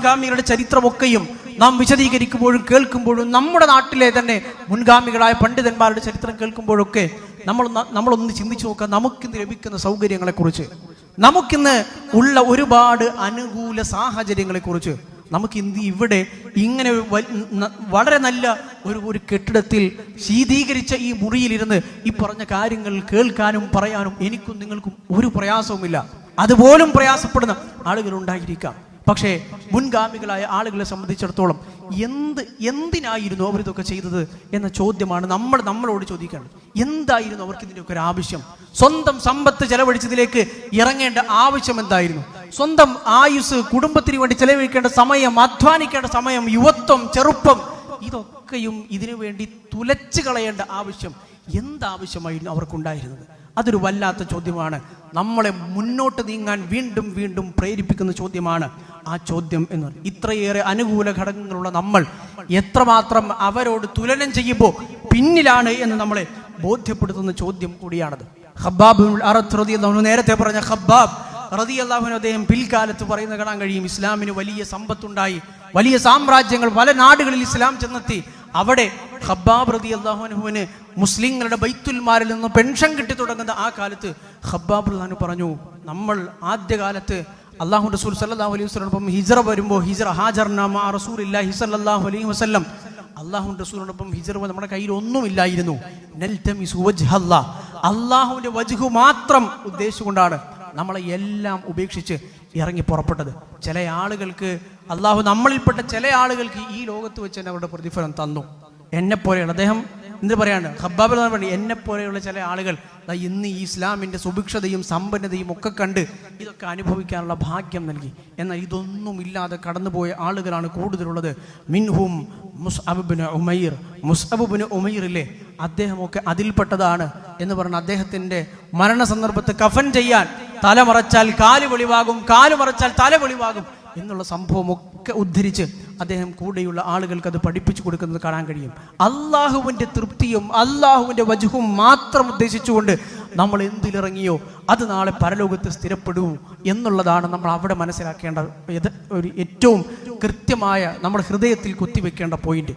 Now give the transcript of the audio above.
മുൻഗാമികളുടെ ചരിത്രമൊക്കെയും നാം വിശദീകരിക്കുമ്പോഴും കേൾക്കുമ്പോഴും നമ്മുടെ നാട്ടിലെ തന്നെ മുൻഗാമികളായ പണ്ഡിതന്മാരുടെ ചരിത്രം കേൾക്കുമ്പോഴൊക്കെ നമ്മളൊന്ന് ചിന്തിച്ചു നോക്കാം. നമുക്കിന്ന് ലഭിക്കുന്ന സൗകര്യങ്ങളെക്കുറിച്ച്, നമുക്കിന്ന് ഉള്ള ഒരുപാട് അനുകൂല സാഹചര്യങ്ങളെക്കുറിച്ച്, നമുക്ക് ഇവിടെ ഇങ്ങനെ വളരെ നല്ല ഒരു കെട്ടിടത്തിൽ ശീതീകരിച്ച ഈ മുറിയിലിരുന്ന് ഈ പറഞ്ഞ കാര്യങ്ങൾ കേൾക്കാനും പറയാനും എനിക്കും നിങ്ങൾക്കും ഒരു പ്രയാസവുമില്ല. അതുപോലും പ്രയാസപ്പെടുന്ന ആളുകൾ ഉണ്ടായിരിക്കാം. പക്ഷേ മുൻഗാമികളായ ആളുകളെ സംബന്ധിച്ചിടത്തോളം എന്തിനായിരുന്നു അവരിതൊക്കെ ചെയ്തത് എന്ന ചോദ്യമാണ് നമ്മളോട് ചോദിക്കേണ്ടത്. എന്തായിരുന്നു അവർക്ക് ഇതിൻ്റെയൊക്കെ ഒരു ആവശ്യം? സ്വന്തം സമ്പത്ത് ചെലവഴിച്ചതിലേക്ക് ഇറങ്ങേണ്ട ആവശ്യം എന്തായിരുന്നു? സ്വന്തം ആയുസ്, കുടുംബത്തിന് വേണ്ടി ചെലവഴിക്കേണ്ട സമയം, അധ്വാനിക്കേണ്ട സമയം, യുവത്വം, ചെറുപ്പം, ഇതൊക്കെയും ഇതിനു വേണ്ടി തുലച്ചു കളയേണ്ട ആവശ്യം എന്താവശ്യമായിരുന്നു അവർക്കുണ്ടായിരുന്നത്? അതൊരു വല്ലാത്ത ചോദ്യമാണ്. നമ്മളെ മുന്നോട്ട് നീങ്ങാൻ വീണ്ടും വീണ്ടും പ്രേരിപ്പിക്കുന്ന ചോദ്യമാണ് ആ ചോദ്യം എന്ന് പറയുന്നത്. ഇത്രയേറെ അനുകൂല ഘടകങ്ങളുള്ള നമ്മൾ എത്രമാത്രം അവരോട് തുലനം ചെയ്യുമ്പോൾ പിന്നിലാണ് എന്ന് നമ്മളെ ബോധ്യപ്പെടുത്തുന്ന ചോദ്യം കൂടിയാണത്. ഖബ്ബാബ് അറത്ത് റളിയല്ലാഹു നേരത്തെ പറഞ്ഞ ഖബ്ബാബ് റളിയല്ലാഹു അദ്ദേഹം പിൽക്കാലത്ത് പറയുന്നത് കാണാൻ കഴിയും. ഇസ്ലാമിന് വലിയ സമ്പത്തുണ്ടായി, വലിയ സാമ്രാജ്യങ്ങൾ, പല നാടുകളിൽ ഇസ്ലാം ചെന്നെത്തി. അവിടെ ഖബ്ബാബ് റളിയല്ലാഹു അൻഹുവിന് മുസ്ലിങ്ങളുടെ ബൈത്തുൽ മാലിൽ നിന്ന് പെൻഷൻ കിട്ടി തുടങ്ങുന്ന ആ കാലത്ത് ഖബ്ബാബ് റളിയല്ലാഹു പറഞ്ഞു, നമ്മൾ ആദ്യകാലത്ത് അല്ലാഹു റസൂൽ സല്ലല്ലാഹു അലൈഹി വസല്ലം ഹിജ്റ വരുമ്പോൾ ഹാജർനാ മാ റസൂലില്ലാഹി സല്ലല്ലാഹു അലൈഹി വസല്ലം, അല്ലാഹു റസൂലിനോടൊപ്പം ഹിജ്റ നമ്മുടെ കയ്യിൽ ഒന്നുമില്ലായിരുന്നു. നൽതമിസു വജ്ഹല്ലാഹ്, അല്ലാഹുവിന്റെ വജ്ഹു മാത്രം ഉദ്ദേശിച്ചുകൊണ്ടാണ് നമ്മളെ എല്ലാം ഉപേക്ഷിച്ച് ഇറങ്ങി പുറപ്പെട്ടത്. ചില ആളുകൾക്ക് അള്ളാഹു, നമ്മളിൽപ്പെട്ട ചില ആളുകൾക്ക് ഈ ലോകത്ത് വെച്ച് തന്നെ അവരുടെ പ്രതിഫലം തന്നു. എന്നെപ്പോലെയുള്ള അദ്ദേഹം എന്ത് പറയാണ്, ഖബ്ബാബ് പറഞ്ഞു, എന്നെപ്പോലെയുള്ള ചില ആളുകൾ ഇന്ന് ഈ ഇസ്ലാമിൻ്റെ സുഭിക്ഷതയും സമ്പന്നതയും ഒക്കെ കണ്ട് ഇതൊക്കെ അനുഭവിക്കാനുള്ള ഭാഗ്യം നൽകി. എന്നാൽ ഇതൊന്നും ഇല്ലാതെ കടന്നുപോയ ആളുകളാണ് കൂടുതലുള്ളത്. മിൻഹും മുസ്അബ് ഇബ്നു ഉമൈറില്ലേ, അദ്ദേഹമൊക്കെ അതിൽപ്പെട്ടതാണ് എന്ന് പറഞ്ഞ അദ്ദേഹത്തിൻ്റെ മരണസന്ദർഭത്ത് കഫൻ ചെയ്യാൻ തല മറച്ചാൽ കാല് വെളിവാകും, കാല് മറച്ചാൽ തല വെളിവാകും എന്നുള്ള സംഭവമൊക്കെ ഉദ്ധരിച്ച് അദ്ദേഹം കൂടെയുള്ള ആളുകൾക്ക് അത് പഠിപ്പിച്ചു കൊടുക്കുന്നത് കാണാൻ കഴിയും. അള്ളാഹുവിൻ്റെ തൃപ്തിയും അള്ളാഹുവിൻ്റെ വജ്ഹും മാത്രം ഉദ്ദേശിച്ചുകൊണ്ട് നമ്മൾ എന്തിലിറങ്ങിയോ അത് നാളെ പരലോകത്ത് സ്ഥിരപ്പെടൂ എന്നുള്ളതാണ് നമ്മൾ അവിടെ മനസ്സിലാക്കേണ്ട ഒരു ഏറ്റവും കൃത്യമായ നമ്മുടെ ഹൃദയത്തിൽ കുത്തിവെക്കേണ്ട പോയിന്റ്.